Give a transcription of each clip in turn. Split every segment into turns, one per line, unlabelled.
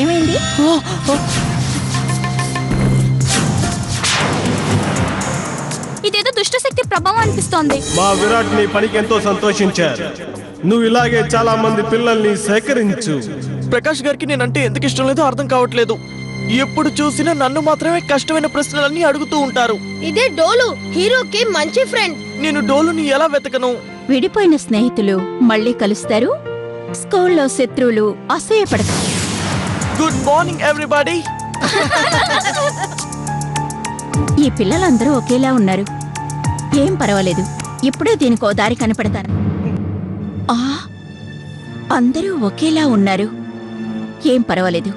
ఏమైంది? ఇదేదో దుష్టశక్తి ప్రభావం అనిపిస్తోంది.
మా విరాట్ నీ పనికి ఎంతో సంతోషించారు. నువ్వు ఇలాగే చాలా మంది పిల్లల్ని సేకరించు.
ప్రకాష్ గారికి నేనంటే ఎందుకు ఇష్టం లేదో అర్థం కావట్లేదు. ఎప్పుడు చూసినా నన్ను మాత్రమే కష్టమైన ప్రశ్నలన్నీ అడుగుతూ ఉంటారు.
ఇదే డోలు, హీరోకి మంచి ఫ్రెండ్.
నేను డోలుని ఎలా వెతకను?
విడిపోయిన స్నేహితులు మళ్ళీ కలుస్తారు. స్కూల్లో శత్రువులు అసూయపడతారు.
Good morning everybody.
ఈ పిల్లలందరూ ఒకేలా ఉన్నారు. ఏం పర్వాలేదు, ఇప్పుడే దీనికో దారి కనపడతాను. అందరూ ఒకేలా ఉన్నారు. ఏం పర్వాలేదు,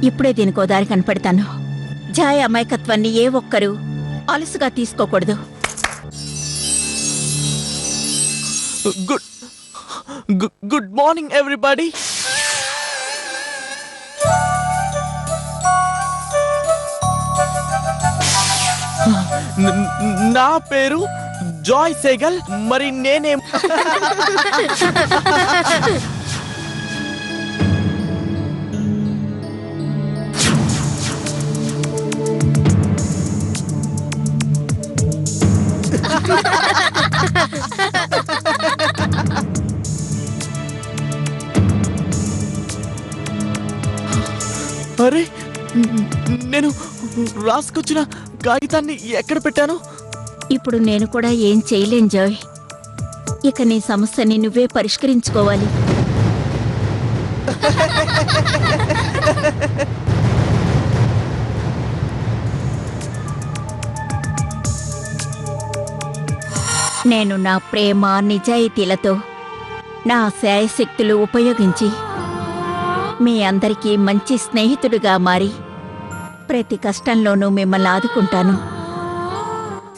ఇప్పుడే దీనికో దారి కనపడతాను. జాయ్ అమాయకత్వాన్ని ఏ ఒక్కరూ అలసుగా తీసుకోకూడదు.
Good morning everybody. నా పేరు జాయ్ సేగల్. మరి నేనేం అరే, నేను రాసుకొచ్చిన కాగితాన్ని ఎక్కడ పెట్టాను?
ఇప్పుడు నేను కూడా ఏం చేయలేను జాయ్. ఇక నీ సమస్యని నువ్వే పరిష్కరించుకోవాలి. నేను నా ప్రేమ నిజాయితీలతో నా శాయశక్తులు ఉపయోగించి మీ అందరికీ మంచి స్నేహితుడిగా మారి ప్రతి కష్టంలోనూ మిమ్మల్ని ఆదుకుంటాను.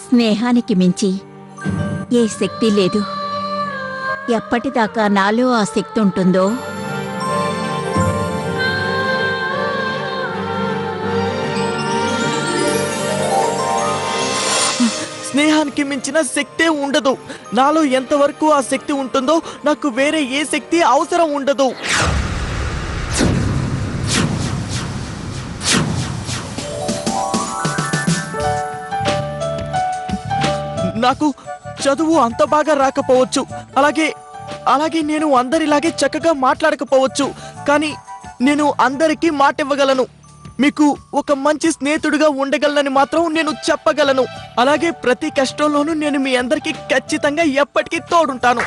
స్నేహానికి మించి ఏ శక్తి లేదు. ఎప్పటిదాకా నాలో ఆ శక్తి ఉంటుందో
స్నేహానికి మించిన శక్తే ఉండదు. నాలో ఎంతవరకు ఆ శక్తి ఉంటుందో నాకు వేరే ఏ శక్తి అవసరం ఉండదు. నాకు చదువు అంత బాగా రాకపోవచ్చు, అలాగే నేను అందరిలాగే చక్కగా మాట్లాడకపోవచ్చు, కానీ నేను అందరికీ మాట ఇవ్వగలను. మీకు ఒక మంచి స్నేహితుడిగా ఉండగలనని మాత్రం నేను చెప్పగలను. అలాగే ప్రతి కష్టంలోనూ నేను మీ అందరికీ ఖచ్చితంగా ఎప్పటికీ తోడుంటాను.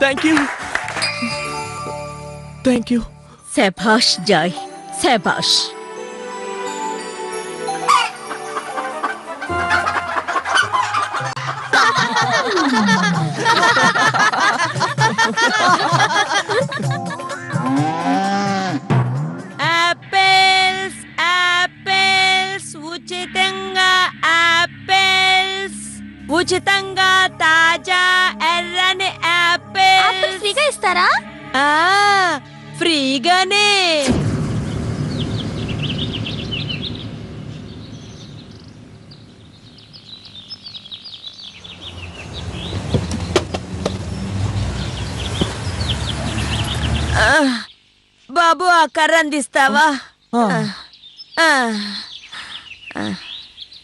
Thank you.
శభాష్ జాయ్, శభాష్.
యాపిల్స్, యాపిల్స్, ఉచితంగా యాపిల్స్, ఉచితంగా తాజా ఎర్రని యాపిల్స్
ఫ్రీగా ఇస్తారా?
ఫ్రీగానే. బాబు, ఆ కర్ర అందిస్తావా?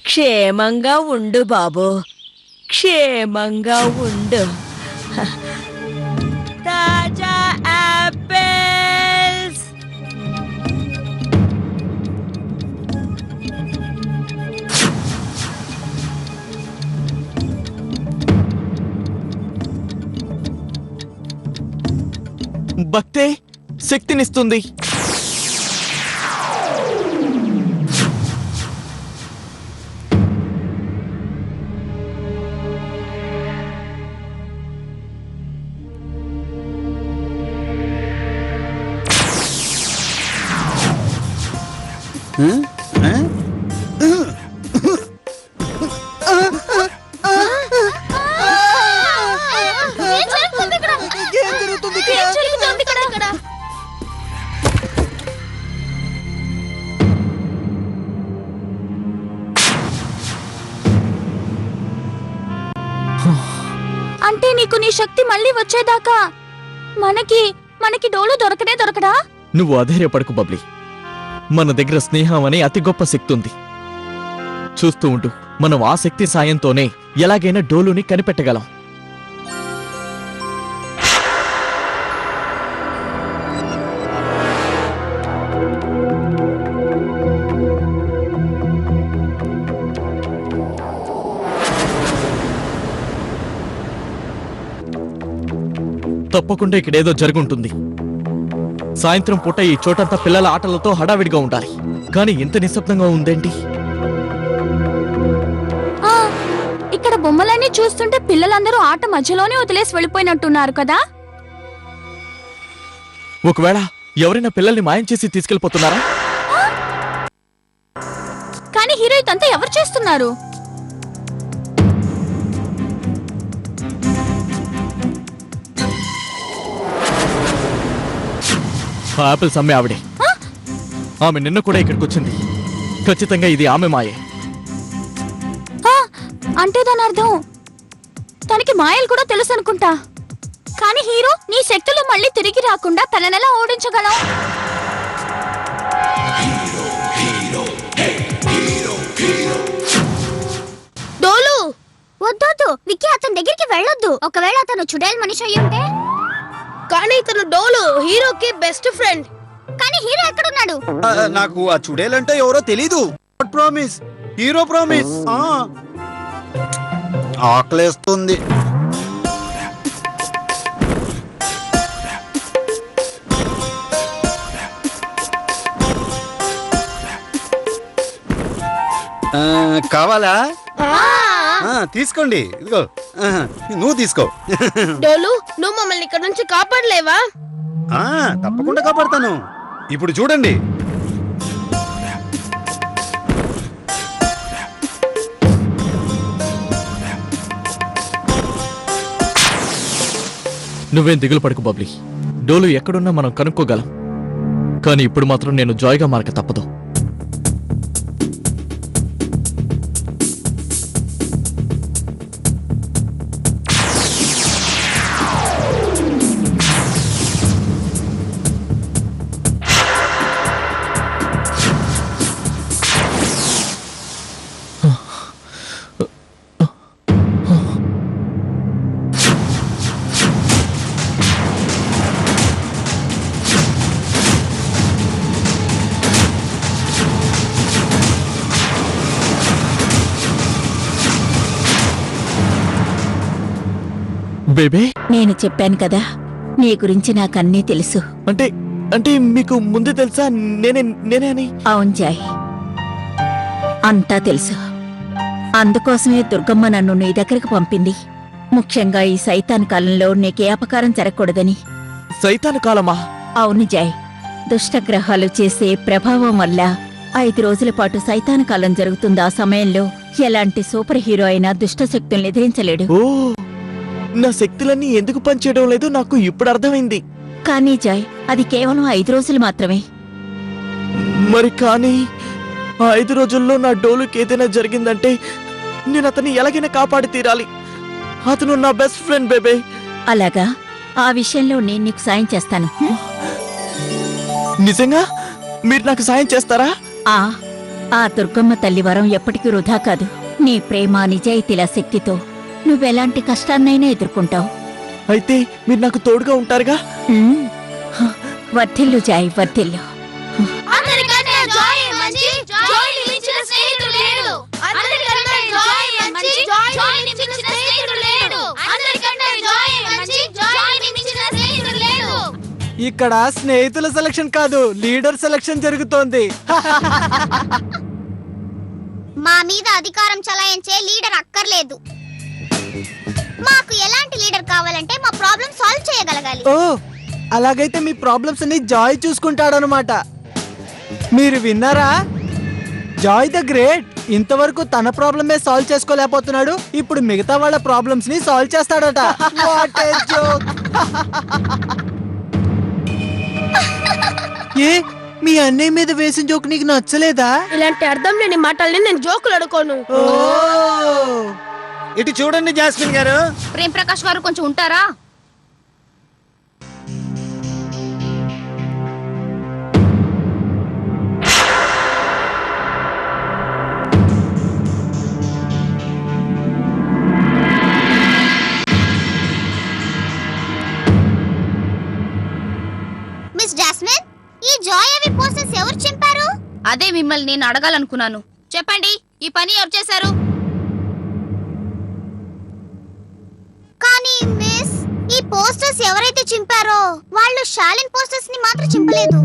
క్షేమంగా ఉండు బాబు, క్షేమంగా ఉండు. తాజా యాపిల్స్.
భక్తే శక్తినిస్తుంది.
అంటే నీకు నీ శక్తి మళ్ళీ వచ్చేదాకా మనకి డోలు దొరకడా?
నువ్వు అధైర్యపడకు బబ్లీ. మన దగ్గర స్నేహం అనే అతి గొప్ప శక్తి ఉంది. చూస్తూ ఉంటూ మనం ఆ శక్తి సాయంతోనే ఎలాగైనా డోలుని కనిపెట్టగలం. తప్పకుండా ఇక్కడేదో జరుగుంటుంది. సాయంత్రం పూట ఈ చోటంతా పిల్లల ఆటలతో హడావిడిగా ఉండాలి. కానీ ఇంత నిశ్శబ్దంగా ఉందేంటి?
ఇక్కడ బొమ్మలన్నీ చూస్తుంటే పిల్లలందరూ ఆట మధ్యలోనే వదిలేసి వెళ్ళిపోయినట్టున్నారు కదా.
ఒకవేళ ఎవరైనా పిల్లల్ని మాయం చేసి తీసుకెళ్లిపోతున్నారా?
కానీ హీరో ఇదంతా ఎవరు చేస్తున్నారు?
ఆపిల్స్ అమ్మే ఆవిడే. ఆమె నిన్న కూడా ఇక్కడికి వచ్చింది. ఖచ్చితంగా ఇది ఆమె మాయే.
అంటే దాని అర్థం తనకి మాయలు కూడా తెలుసు అనుకుంటా. కానీ హీరో, నీ శక్తులు మళ్ళీ తిరిగి రాకుండా తననెలా ఓడించగలం?
డోలు
వద్దొద్దు, విక్కీ అతని దగ్గరికి వెళ్ళొద్దు. ఒకవేళ అతను చుడేల్ మనిషి అయి ఉంటే?
కానీ ఇతను డోలు హీరోకి బెస్ట్ ఫ్రెండ్.
కానీ హీరో ఎక్కడున్నాడు?
నాకు ఆ చుడేలంటే ఎవరో తెలీదు. Promise, hero promise. ఆకలేస్తుంది. కావాలా? తీసుకోండి, ఇదిగో. నువ్వు తీసుకో.
డోలు, నువ్వు మమ్మల్ని ఇక్కడ నుంచి కాపాడలేవా?
తప్పకుండా కాపాడతాను. ఇప్పుడు చూడండి.
నువ్వేం దిగులు పడకు బబ్లీ. డోలు ఎక్కడున్నా మనం కనుక్కోగలం. కానీ ఇప్పుడు మాత్రం నేను జాయ్గా మారక తప్పదు. బేబే,
నేను చెప్పాను కదా, నీ గురించి నాకన్నీ తెలుసు.
అంటే మీకు ముందే తెలుసా నేనే అని?
అవును జాయ్, అంతా తెలుసు. అందుకోసమే దుర్గమ్మ నన్ను నీ దగ్గరకు పంపింది. ముఖ్యంగా ఈ సైతాన్ కాలంలో నీకే అపకారం జరగకూడదని.
సైతాన్ కాలమా?
అవును జాయ్, దుష్టగ్రహాలు చేసే ప్రభావం వల్ల 5 రోజుల పాటు సైతాన్ కాలం జరుగుతుంది. ఆ సమయంలో ఎలాంటి సూపర్ హీరో అయినా దుష్ట శక్తుల్ని ఎదిరించలేడు.
ఓ, నా శక్తులన్నీ ఎందుకు పనిచేయడం లేదు నాకు ఇప్పుడు అర్థమైంది.
కానీ జాయ్, అది కేవలం 5 రోజులు మాత్రమే.
మరి కానీ ఆ 5 రోజుల్లో నా డోలుకి ఏదైనా జరిగిందంటే నేను అతన్ని ఎలాగైనా కాపాడి తీరాలి. అతను నా బెస్ట్ ఫ్రెండ్ బేబే.
అలాగా, ఆ విషయంలో నేను నీకు సాయం చేస్తాను.
నిజంగా మీరు నాకు సాయం చేస్తారా?
ఆ దుర్గమ్మ తల్లి వరం ఎప్పటికీ వృధా కాదు. నీ ప్రేమ నిజాయితీల శక్తితో నువ్వెలాంటి కష్టాన్నైనా ఎదుర్కొంటావు.
అయితే మీరు నాకు తోడుగా ఉంటారుగా?
వర్ధిల్లు జాయ్, వర్ధిల్లు.
అందరికంటే జాయ్ మంచి, జాయ్ ని మించిన స్నేహితుడు లేడు. అందరికంటే జాయ్ మంచి, జాయ్ ని మించిన స్నేహితుడు లేడు. అందరికంటే జాయ్ మంచి, జాయ్ ని మించిన స్నేహితుడు లేడు.
ఇక్కడ స్నేహితుల సెలక్షన్ కాదు, లీడర్ సెలక్షన్ జరుగుతోంది.
మా మీద అధికారం చలాయించే లీడర్ అక్కర్లేదు. మాకు ఎలాంటి లీడర్ కావాలంటే మా ప్రాబ్లం సాల్వ్ చేయగలగాలి.
ఓ, అలాగైతే మీ ప్రాబ్లమ్స్ అన్ని జాయ్ చూసుకుంటాడనమాట. మీరు విన్నారా? జాయ్ ద గ్రేట్ ఇంతవరకు తన ప్రాబ్లమే సాల్వ్ చేసుకోలేకపోతున్నాడు. ఇప్పుడు మిగతా వాళ్ళ ప్రాబ్లమ్స్ ని సాల్వ్ చేస్తాడట. What a joke. ఏ, మీ అన్నయ్య మీద వేసిన జోక్ నీకు నచ్చలేదా?
ఇలాంటి అర్థం లేని మాటల్ని నేను జోకులు అడుకోను.
ఓ,
ఇటు చూడండి జాస్మిన్ గారు.
ప్రేమ్ ప్రకాష్ గారు కొంచెం ఉంటారా?
మిస్ జాస్మిన్, ఈ జాయ్ అవి పోస్టర్స్ ఎవరు చింపారు?
అదే మిమ్మల్ని నేను అడగాలనుకున్నాను. చెప్పండి, ఈ పని ఎవరు చేశారు?
కానీ మిస్, ఈ పోస్టర్స్ ఎవరైతే చింపారో వాళ్ళు షాలిన్ పోస్టర్స్ ని మాత్రం చింపలేదు.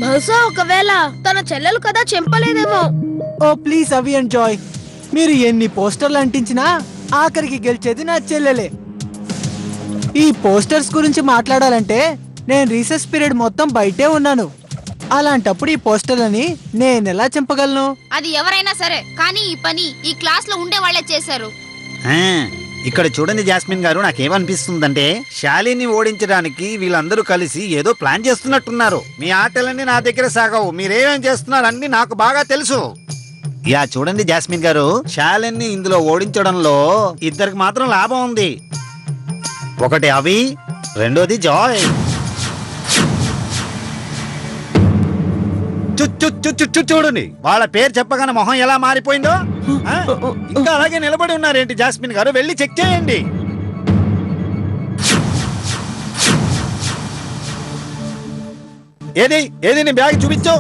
బహుశా ఒకవేళ తన చెల్లెలు కదా చెంపలేదేమో.
ఓ ప్లీజ్ అవి అండ్ జాయ్, మీరు ఎన్ని పోస్టర్లు అంటించినా ఆఖరికి గెలిచేది నా చెల్లెలే. ఈ పోస్టర్స్ గురించి మాట్లాడాలంటే నేను రీసెస్ పీరియడ్ మొత్తం బయటే ఉన్నాను. అలాంటప్పుడు ఈ పోస్టర్లని నేను ఎలా చింపగలను?
అది ఎవరైనా సరే, కానీ ఈ పని ఈ క్లాస్ లో ఉండే వాళ్ళే చేశారు.
ఇక్కడ చూడండి జాస్మిన్ గారు, నాకేమనిపిస్తుందంటే శాలిని ఓడించడానికి వీళ్ళందరూ కలిసి ఏదో ప్లాన్ చేస్తున్నట్టున్నారు. మీ ఆటలన్నీ నా దగ్గర సాగవు. మీరేమేం చేస్తున్నారు అన్ని నాకు బాగా తెలుసు. యా చూడండి జాస్మిన్ గారు, శాలిని ఇందులో ఓడించడంలో ఇద్దరికి మాత్రం లాభం ఉంది. ఒకటి అవి, రెండోది జాయ్. చూడండి, వాళ్ళ పేరు చెప్పగానే మొహం ఎలా మారిపోయిందో. ఇంకా అలాగే నిలబడి ఉన్నారేంటి జాస్మిన్ గారు? వెళ్ళి చెక్ చేయండి. ఏది ఏది నీ బ్యాగ్ చూపించు,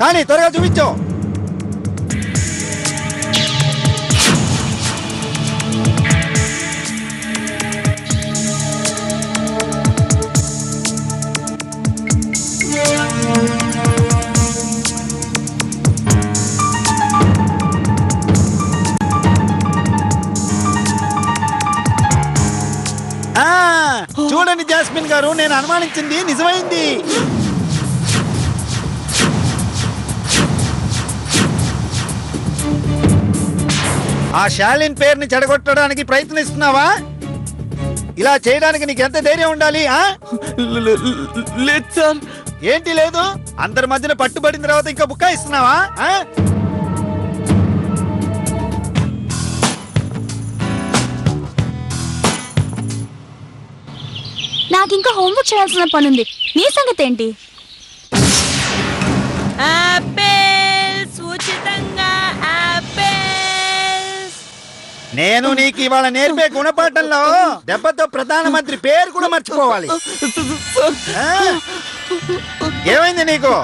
కానీ త్వరగా చూపించు. చూడండి జాస్మిన్ గారు, నేను అనుమానించింది నిజమైంది. ఆ శాలిన్ పేరుని చెడగొట్టడానికి ప్రయత్నిస్తున్నావా? ఇలా చేయడానికి నీకు ఎంత ధైర్యం ఉండాలి?
లేదు సార్.
ఏంటి లేదు? అందరి మధ్యన పట్టుబడిన తర్వాత ఇంకా బుక్కాయిస్తున్నావా?
నాకింకా హోంవర్క్ చేయాల్సిన పనుంది. నీ సంగతి ఏంటి?
ఆపిల్స్ ఉచితంగా ఆపిల్స్.
నేను నీకు ఇవాళ నేర్పే గుణపాఠంలో దెబ్బతో ప్రధానమంత్రి పేరు కూడా మర్చిపోవాలి. ఏమైంది నీకు?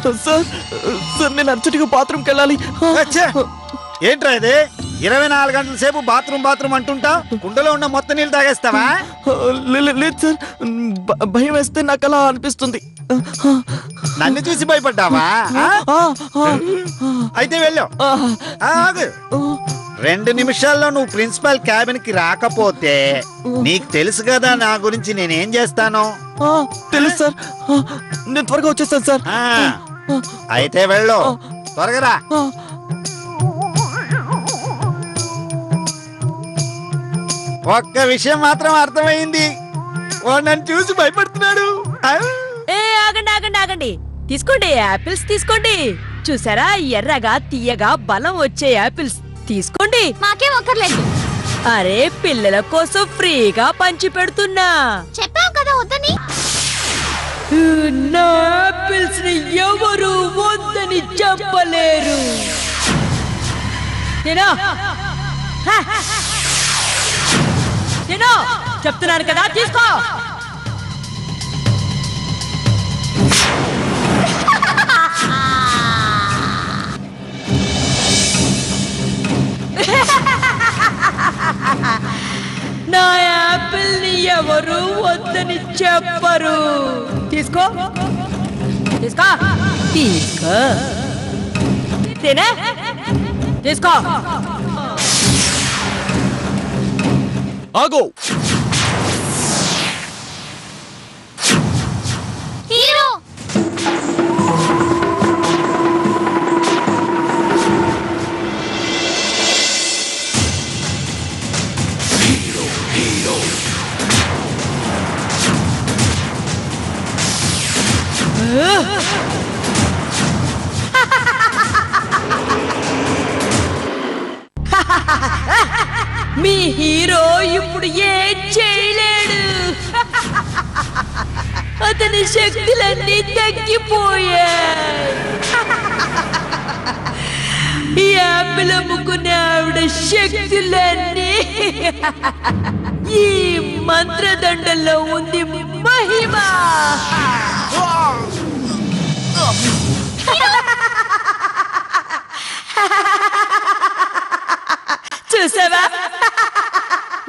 సార్ సార్, నేను అర్జెంటుగా బాత్రూమ్కి వెళ్ళాలి.
ఏంట్రా ఇది? 24 గంటల సేపు బాత్రూమ్ బాత్రూమ్ అంటుంటా, కుండలో ఉన్న మొత్తం నీళ్ళు తాగేస్తావా?
లేదు సార్, భయం వేస్తే నాకు అలా అనిపిస్తుంది.
నన్ను చూసి భయపడ్డావా? అయితే వెళ్ళు. ఆగు. 2 నిమిషాల్లో నువ్వు ప్రిన్సిపల్ క్యాబిన్ కి రాకపోతే నీకు తెలుసు కదా నా గురించి నేనేం చేస్తాను.
తెలుసు సార్, నేను త్వరగా వచ్చేస్తాను సార్.
అయితే వెళ్ళు, త్వరగా రా. ఒక్క విషయం మాత్రం అర్థమైంది, వాడు నన్ను చూసి భయపడుతున్నాడు.
ఏ ఆగండి ఆగండి ఆగండి, తీసుకోండి యాపిల్స్ తీసుకోండి. చూసారా, ఎర్రగా తీయగా బలం వచ్చే యాపిల్స్ తీసుకోండి.
మాకేం అక్కర్లేదు.
అరే, పిల్లల కోసం ఫ్రీగా పంచి పెడుతున్నా.
చెప్పావు కదా వద్దని.
నా యాపిల్స్ ని ఎవరు వద్దని చెప్పలేరు. తినో తినో, చెప్తున్నాను కదా, తీసుకో. నా యాపిల్ ని ఎవరు వద్దని చెప్పరు. తీసుకో తీసుకో తీసుకో, తినే తీసుకో.
ఆగో.
హీరో
మీ హీరో ఇప్పుడు ఏం చేయలేడు. అతని శక్తులన్నీ తగ్గిపోయాయి. ఈ యాపిల్ అమ్ముకునే ఆవిడ శక్తులన్నీ ఈ మంత్రదండలో ఉంది మహిమ. చూసావా,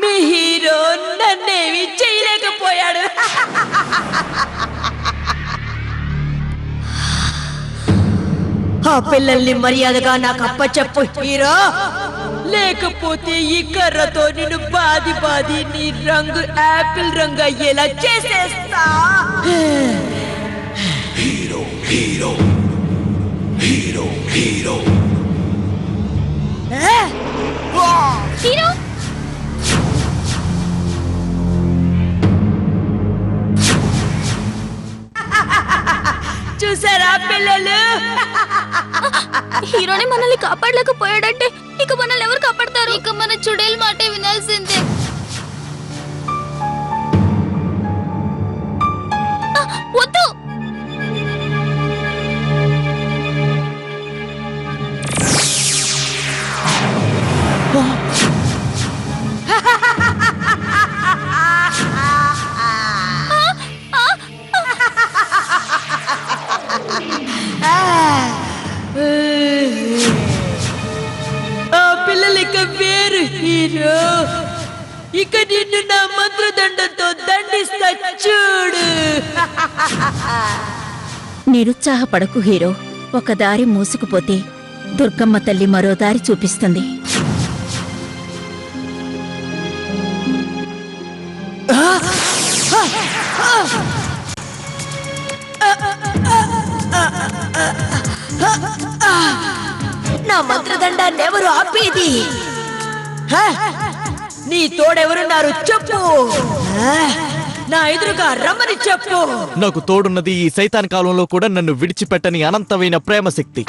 మీ హీరో నన్నేమి చేయలేకపోయాడు. ఆ పిల్లల్ని మర్యాదగా నాకు అప్పచెప్పు హీరో, లేకపోతే ఈ కర్రతో నిన్ను బాది బాది నీ రంగు యాపిల్ రంగు అయ్యేలా చేసేస్తా.
Hero hero hero hero
hero
చూసారా పిల్లలు,
హీరోని మనల్ని కాపాడలేకపోయాడంటే ఇక మనల్ని ఎవరు కాపాడతారు? ఇక మన చుడేల్ మాటే వినాల్సిందే. వద్దు,
ఆ పిల్లలు ఇక వేరు హీరో. ఇక నిన్ను నా మంత్రదండంతో దండిస్తా చూడు.
నిరుత్సాహపడకు హీరో. ఒక దారి మూసుకుపోతే దుర్గమ్మ తల్లి మరో దారి చూపిస్తుంది.
నా మంత్రదండాన్ని ఎవరు ఆపేది? హ? నీ తోడెవరున్నారు చెప్పు. నా ఎదురుగా రమ్మని చెప్పు.
నాకు తోడున్నది ఈ సైతాన్ కాలంలో కూడా నన్ను విడిచిపెట్టని అనంతమైన ప్రేమ శక్తి.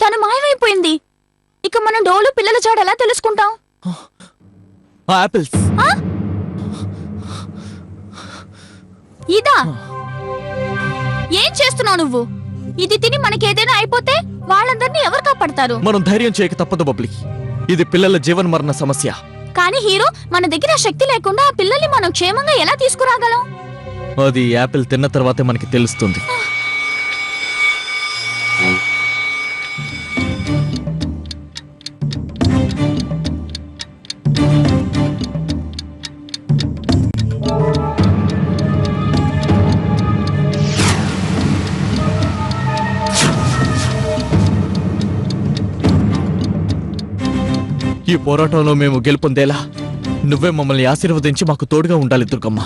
తను మాయమైపోయింది. ఇక మనం డోలు పిల్లల చాడు ఎలా తెలుసుకుంటాం?
ఆపిల్స్
ఇదా? ఏం చేస్తున్నావు నువ్వు? ఇది తిని మనకేదైనా అయిపోతే వాళ్ళందరినీ ఎవరు కాపాడతారు?
మనం ధైర్యం చేయక తప్పదు బబ్లీ. ఇది పిల్లల జీవన మరణ సమస్య.
కానీ హీరో, మన దగ్గర శక్తి లేకుండా ఆ పిల్లల్ని మనం క్షేమంగా ఎలా తీసుకురాగలం?
అది యాపిల్ తిన్న తర్వాతే మనకి తెలుస్తుంది. ఈ పోరాటంలో మేము గెలుపొందేలా నువ్వే మమ్మల్ని ఆశీర్వదించి మాకు తోడుగా ఉండాలి దుర్గమ్మ.